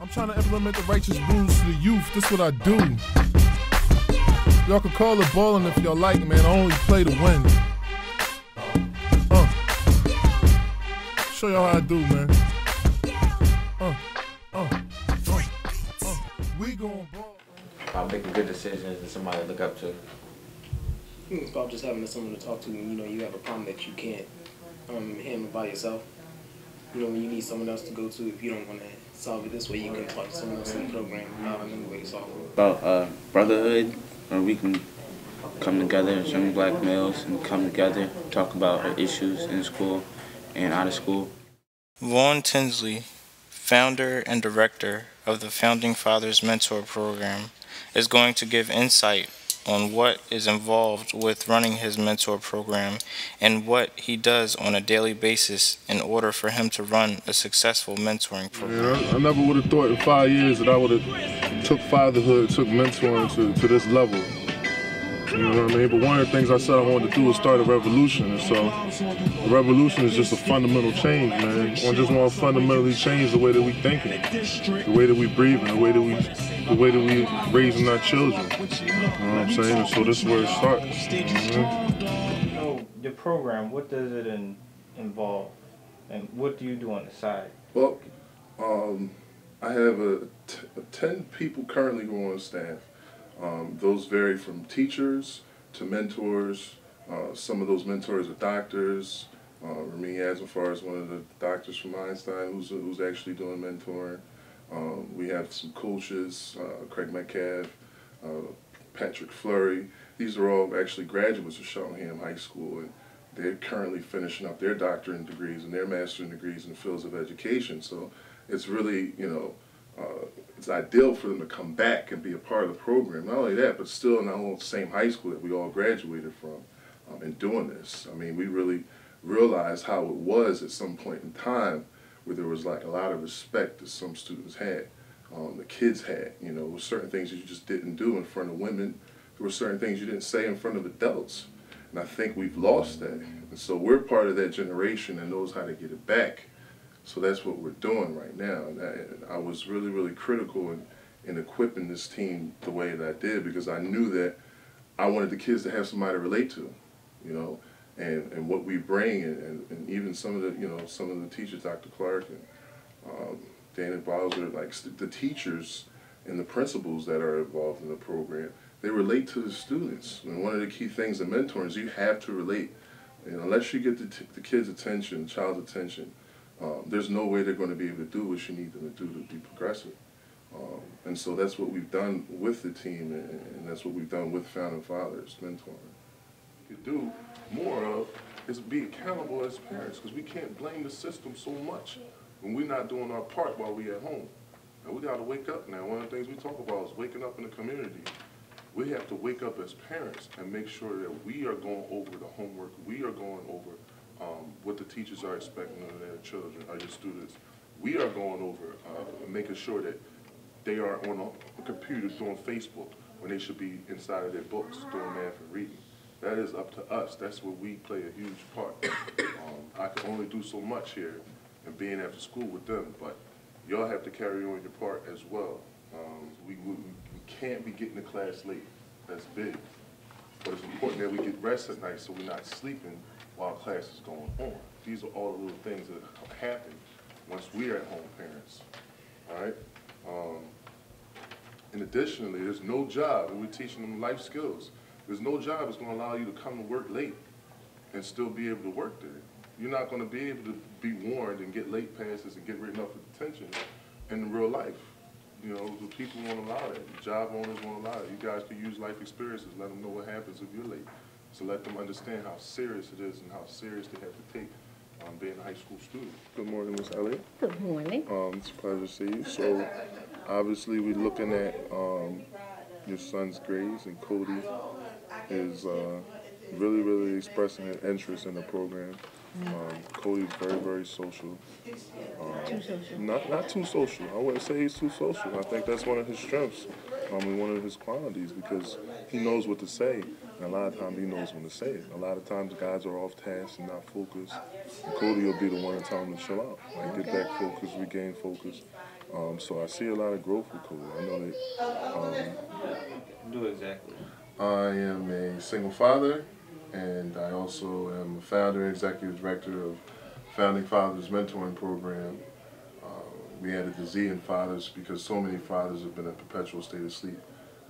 I'm trying to implement the righteous rules to the youth. This what I do. Y'all can call it balling if y'all like, man. I only play to win. Show y'all how I do, man. We gon' ball. About making good decisions and somebody to look up to. It's about just having someone to talk to when you have a problem that you can't handle by yourself. When you need someone else to go to, if you don't want to solve it this way, you can talk to someone else in the program about another way to solve it. About brotherhood, where we can come together as young black males and come together, talk about our issues in school and out of school. Vaughn Tinsley, founder and director of the Founding Fathers Mentor Program, is going to give insight on what is involved with running his mentor program and what he does on a daily basis in order for him to run a successful mentoring program. Yeah, I never would have thought in 5 years that I would have took fatherhood, took mentoring to this level. You know what I mean? But one of the things I said I wanted to do was start a revolution. And so a revolution is just a fundamental change, man. I just want to fundamentally change the way that we thinking, the way that we breathing, the way that we raising our children. You know what I'm saying? And so this is where it starts. So your program, what does it involve? And what do you do on the side? Well, I have 10 people currently who are on staff. Those vary from teachers to mentors. Some of those mentors are doctors. Ramin Yazmafar is one of the doctors from Einstein who's actually doing mentoring. We have some coaches, Craig Metcalf, Patrick Fleury. These are all actually graduates of Cheltenham High School, and they're currently finishing up their doctorate degrees and their master's degrees in fields of education. So it's really, it's ideal for them to come back and be a part of the program. Not only that, but still in the same high school that we all graduated from in doing this. I mean, we really realized how it was at some point in time where there was like a lot of respect that some students had, the kids had. There were certain things that you just didn't do in front of women. There were certain things you didn't say in front of adults. And I think we've lost that. And so we're part of that generation that knows how to get it back. So that's what we're doing right now. And I was really, really critical in equipping this team the way that I did, because I knew that I wanted the kids to have somebody to relate to, and what we bring, and even some of the teachers, Dr. Clark and Dana Bowser, like the teachers and the principals that are involved in the program, they relate to the students. And one of the key things in mentoring is you have to relate. Unless you get the kids' attention, the child's attention, there's no way they're going to be able to do what you need them to do to be progressive. And so that's what we've done with the team, and that's what we've done with Founding Fathers mentoring. What we do more of is be accountable as parents, because we can't blame the system so much when we're not doing our part while we're at home. And we got to wake up now. One of the things we talk about is waking up in the community. We have to wake up as parents and make sure that we are going over the homework, we are going over what the teachers are expecting of their children, or your students. We are going over making sure that they are on a computer doing Facebook when they should be inside of their books doing math and reading. That is up to us. That's where we play a huge part. I can only do so much here and being after school with them, but y'all have to carry on your part as well. We can't be getting to class late. That's big. But it's important that we get rest at night so we're not sleeping while class is going on. These are all the little things that happen once we're at home parents. All right? And additionally, there's no job, and we're teaching them life skills. There's no job that's going to allow you to come to work late and still be able to work there. You're not going to be able to be warned and get late passes and get written up for detention in real life. The people won't allow that. The job owners won't allow it. You guys can use life experiences, let them know what happens if you're late. So let them understand how serious it is and how serious they have to take being a high school student. Good morning, Ms. Elliott. Good morning. It's a pleasure to see you. So obviously we're looking at your son's grades, and Cody is really, really expressing an interest in the program. Cody's very, very social. Too social? Not too social. I wouldn't say he's too social. I think that's one of his strengths, and one of his qualities, because he knows what to say, and a lot of times he knows when to say it. A lot of times guys are off task and not focused, and Cody will be the one to tell him to chill out. Like, get back focused, regain focus. So I see a lot of growth with Cole. I know that Do exactly. I am a single father, and I also am a founder and executive director of Founding Fathers Mentoring Program. We added the Z in fathers because so many fathers have been in a perpetual state of sleep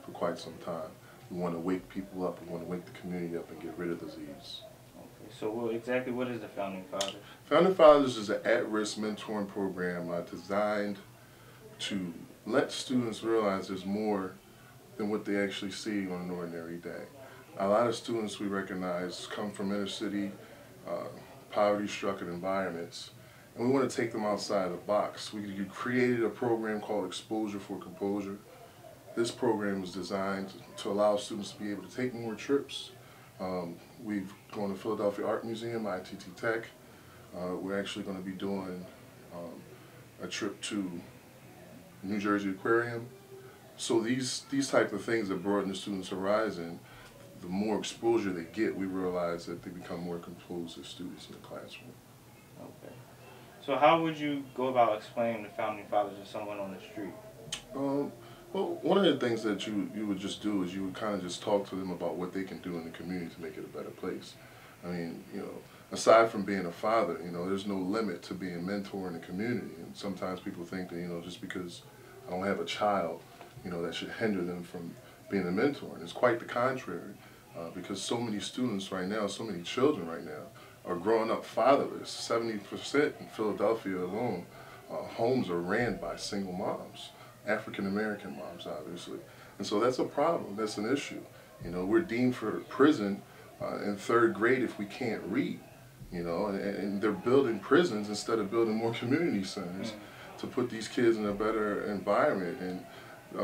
for quite some time. We want to wake people up, we want to wake the community up and get rid of the Z's. Okay. So exactly what is the Founding Fathers? Founding Fathers is an at-risk mentoring program designed to let students realize there's more than what they actually see on an ordinary day. A lot of students we recognize come from inner city, poverty-struck environments, and we want to take them outside the box. We created a program called Exposure for Composure. This program was designed to allow students to be able to take more trips. We've gone to Philadelphia Art Museum, ITT Tech. We're actually going to be doing a trip to New Jersey Aquarium. So these type of things that broaden the students' horizon, the more exposure they get, we realize that they become more composed as students in the classroom. Okay. So how would you go about explaining the Founding Fathers to someone on the street? Well, one of the things that you would just do is you would kind of just talk to them about what they can do in the community to make it a better place. I mean, you know, aside from being a father, you know, there's no limit to being a mentor in the community. And sometimes people think that, you know, just because I don't have a child, you know, that should hinder them from being a mentor. And it's quite the contrary, because so many students right now, so many children right now, are growing up fatherless. 70% in Philadelphia alone, homes are ran by single moms, African-American moms, obviously. And so that's a problem, that's an issue. You know, we're deemed for prison in 3rd grade if we can't read, you know, and they're building prisons instead of building more community centers to put these kids in a better environment and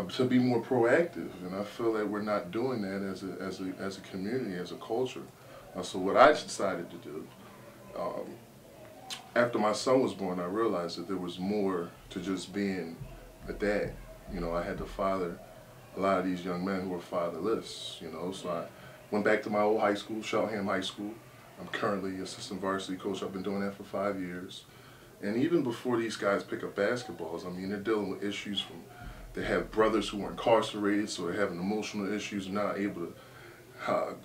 to be more proactive. And I feel that we're not doing that as a community, as a culture. So what I decided to do, after my son was born, I realized that there was more to just being a dad. You know, I had to father a lot of these young men who were fatherless, you know, so I went back to my old high school, Cheltenham High School. I'm currently assistant varsity coach. I've been doing that for 5 years. And even before these guys pick up basketballs, I mean, they're dealing with issues from, they have brothers who are incarcerated, so they're having emotional issues, not able to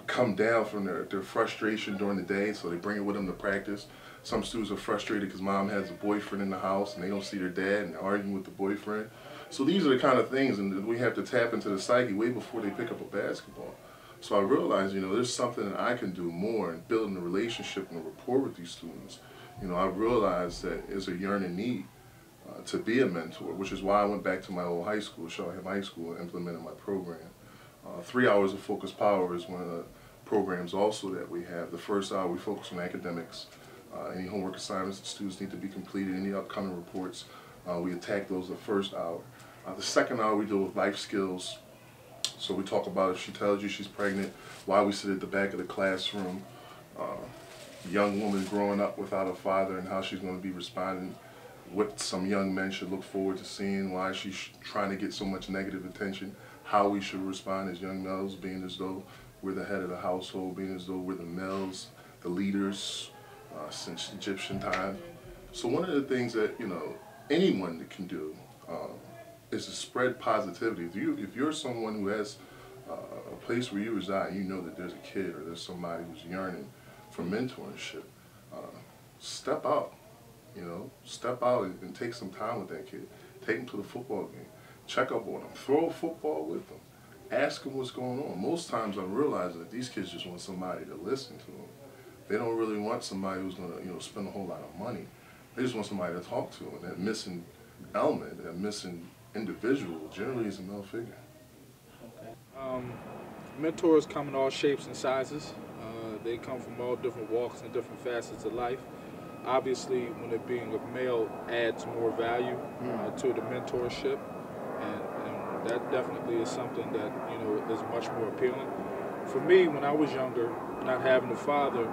come down from their frustration during the day, so they bring it with them to practice. Some students are frustrated because mom has a boyfriend in the house and they don't see their dad and they're arguing with the boyfriend. So these are the kind of things, and we have to tap into the psyche way before they pick up a basketball. So I realized, you know, there's something that I can do more in building a relationship and a rapport with these students. You know, I realized that there's a yearning need to be a mentor, which is why I went back to my old high school, Cheltenham High School, and implemented my program. 3 hours of Focus Power is one of the programs also that we have. The first hour we focus on academics, any homework assignments that students need to be completed, any upcoming reports, we attack those the first hour. The second hour we deal with life skills. So we talk about if she tells you she's pregnant, why we sit at the back of the classroom, young woman growing up without a father and how she's going to be responding, what some young men should look forward to seeing, why she's trying to get so much negative attention, how we should respond as young males, being as though we're the head of the household, being as though we're the males, the leaders since Egyptian time. So one of the things that, you know, anyone can do is to spread positivity. If you're someone who has a place where you reside, you know that there's a kid or there's somebody who's yearning for mentorship, step out, you know, step out and take some time with that kid. Take them to the football game, check up on them, throw a football with them, ask them what's going on. Most times I'm realizing that these kids just want somebody to listen to them. They don't really want somebody who's going to, you know, spend a whole lot of money. They just want somebody to talk to, and that missing element, that missing individual generally is a male figure. Okay. Mentors come in all shapes and sizes. They come from all different walks and different facets of life. Obviously, when it being a male adds more value to the mentorship, and that definitely is something that, you know, is much more appealing. For me, when I was younger, not having a father,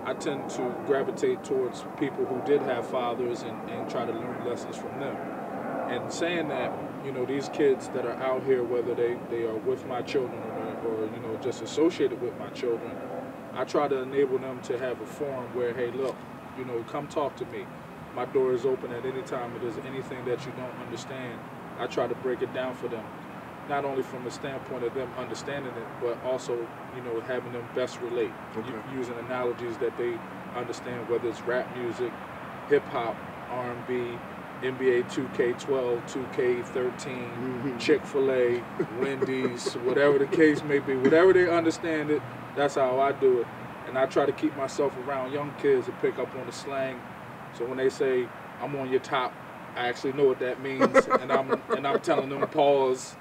I tend to gravitate towards people who did have fathers and try to learn lessons from them. And saying that, you know, these kids that are out here, whether they are with my children or you know, just associated with my children, I try to enable them to have a forum where, hey, look, you know, come talk to me. my door is open at any time. If there's anything that you don't understand, I try to break it down for them. Not only from the standpoint of them understanding it, but also, you know, having them best relate. Using analogies that they understand, whether it's rap music, hip-hop, R&B, NBA 2K12, 2K13, Chick-fil-A, Wendy's, whatever the case may be. Whatever they understand it, that's how I do it. And I try to keep myself around young kids to pick up on the slang. So when they say, I'm on your top, I actually know what that means. and I'm telling them, pause,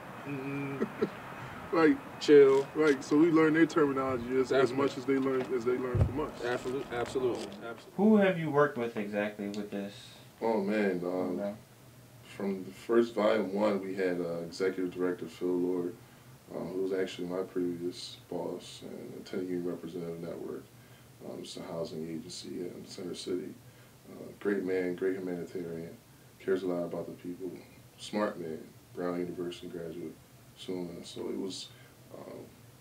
Right. chill. Right. So we learn their terminology as much as they learn from us. Absolutely. Who have you worked with exactly with this? Oh man, from the first volume 1, we had Executive Director Phil Lord, who was actually my previous boss and a tenant union representative network. It's a housing agency in Center City. Great man, great humanitarian, cares a lot about the people. Smart man, Brown University graduate, so it was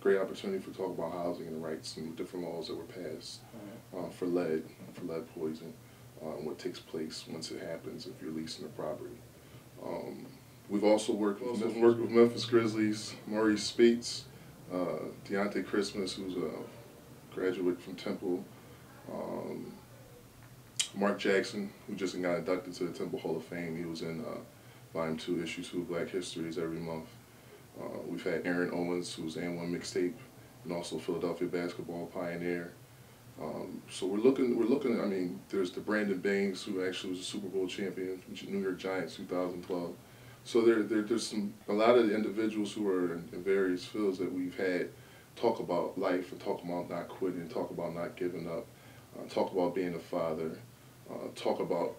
great opportunity for talk about housing and the rights and different laws that were passed for lead poison. What takes place once it happens if you're leasing a property. We've also worked with Memphis Grizzlies, Maurice Speets, Deontay Christmas, who's a graduate from Temple, Mark Jackson, who just got inducted to the Temple Hall of Fame. He was in Volume 2, Issue 2, Black Histories every month. We've had Aaron Owens, who's N1 Mixtape, and also Philadelphia basketball pioneer. So we're looking. I mean, there's the Brandon Bangs, who actually was a Super Bowl champion, New York Giants 2012. So there's a lot of the individuals who are in various fields that we've had talk about life and talk about not quitting, talk about not giving up, talk about being a father, talk about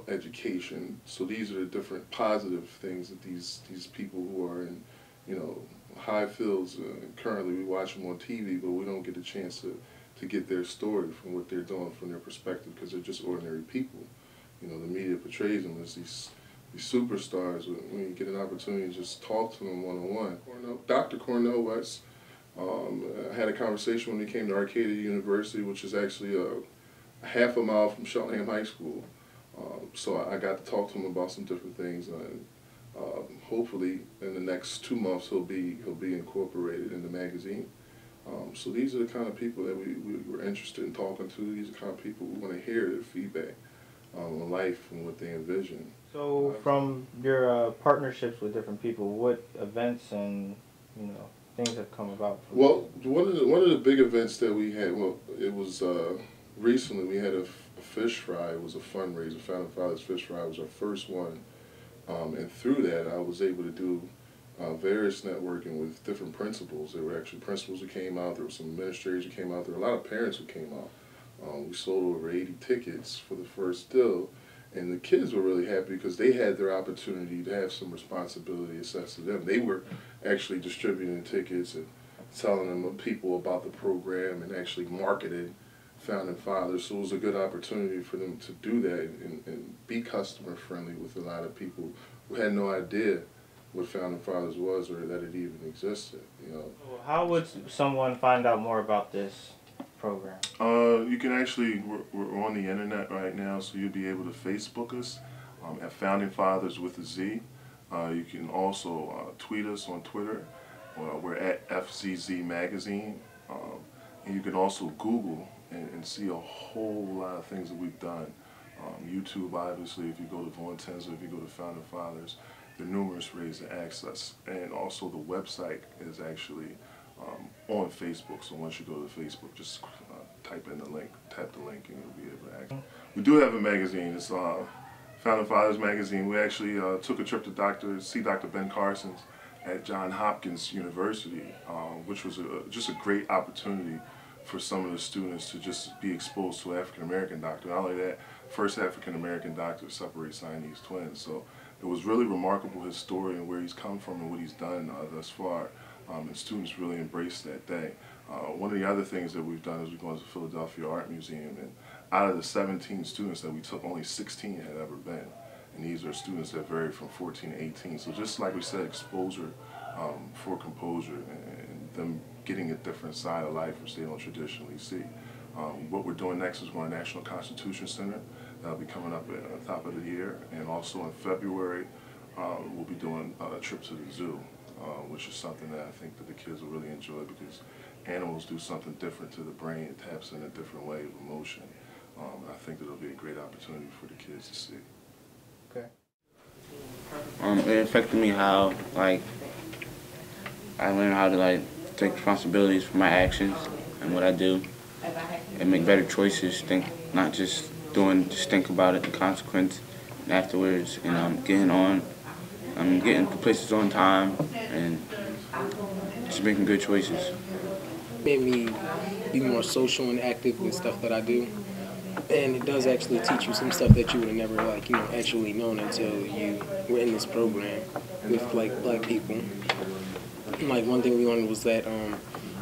education. So these are the different positive things that these people who are in high fields. Currently, we watch them on TV, but we don't get a chance to get their story from what they're doing from their perspective, because they're just ordinary people. The media portrays them as these superstars. When you get an opportunity to just talk to them one-on-one. Dr. Cornell West, I had a conversation when he came to Arcadia University, which is actually a half a mile from Cheltenham High School. So I got to talk to him about some different things, and hopefully in the next 2 months he'll be incorporated in the magazine. So these are the kind of people that we were interested in talking to. These are the kind of people we want to hear their feedback on life and what they envision. So from your partnerships with different people, what events and things have come about? Well, one of the big events that we had, it was recently. We had a fish fry. It was a fundraiser. Fatherz Fish Fry was our first one, and through that I was able to do various networking with different principals. There were actually principals who came out, there were some administrators who came out, there were a lot of parents who came out. We sold over 80 tickets for the first deal, and the kids were really happy because they had their opportunity to have some responsibility assessed to them. They were actually distributing tickets and telling them people about the program and actually marketing Founding Fathers. So it was a good opportunity for them to do that and be customer friendly with a lot of people who had no idea what Founding Fathers was or that it even existed. How would someone find out more about this program? You can actually, we're on the internet right now, so you'll be able to Facebook us at Founding Fathers with a Z. You can also tweet us on Twitter. We're at FZZ Magazine. And you can also Google and see a whole lot of things that we've done. YouTube, obviously, if you go to Von Tenzer, if you go to Founding Fathers, there are numerous ways to access. And also the website is actually on Facebook. So once you go to Facebook, just type in the link, tap the link, and you'll be able to access. We do have a magazine. It's Founding Fathers Magazine. We actually took a trip to see Dr. Ben Carson's at Johns Hopkins University, which was just a great opportunity for some of the students to just be exposed to an African-American doctor. Not only that, first African-American doctor to separate Siamese twins. So it was really remarkable, his story and where he's come from and what he's done thus far. And students really embraced that day. One of the other things that we've done is we've gone to the Philadelphia Art Museum, and out of the 17 students that we took, only 16 had ever been. And these are students that vary from 14 to 18. So just like we said, exposure for composure and them getting a different side of life which they don't traditionally see. What we're doing next is going to National Constitution Center. That'll be coming up at the top of the year. And also in February, we'll be doing a trip to the zoo, which is something that I think that the kids will really enjoy because animals do something different to the brain. It taps in a different way of emotion. I think that it'll be a great opportunity for the kids to see. Okay. It affected me how, like, I learned how to, like, take responsibilities for my actions and what I do and make better choices, not just think about it, the consequence and afterwards, and getting to places on time and just making good choices. Made me be more social and active with stuff that I do. And it does actually teach you some stuff that you would have never, actually known until you were in this program with, black people. And, one thing we learned was that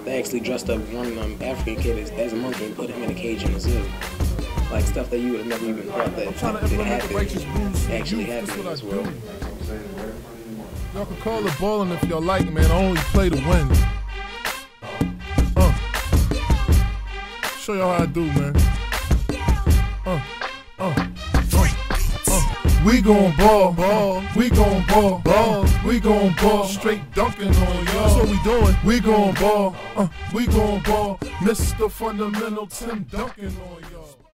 they actually dressed up one African kid as a monkey and put him in a cage in the zoo. Stuff that you would have never even thought that could happen actually happened as well. Y'all can call it balling if y'all like, man. I only play to win. Show y'all how I do, man. We gon' ball, we gon' ball, we gon' ball, straight dunking on y'all. That's what we doing. We gon' ball, we gon' ball, Mr. Fundamental Tim dunking on y'all.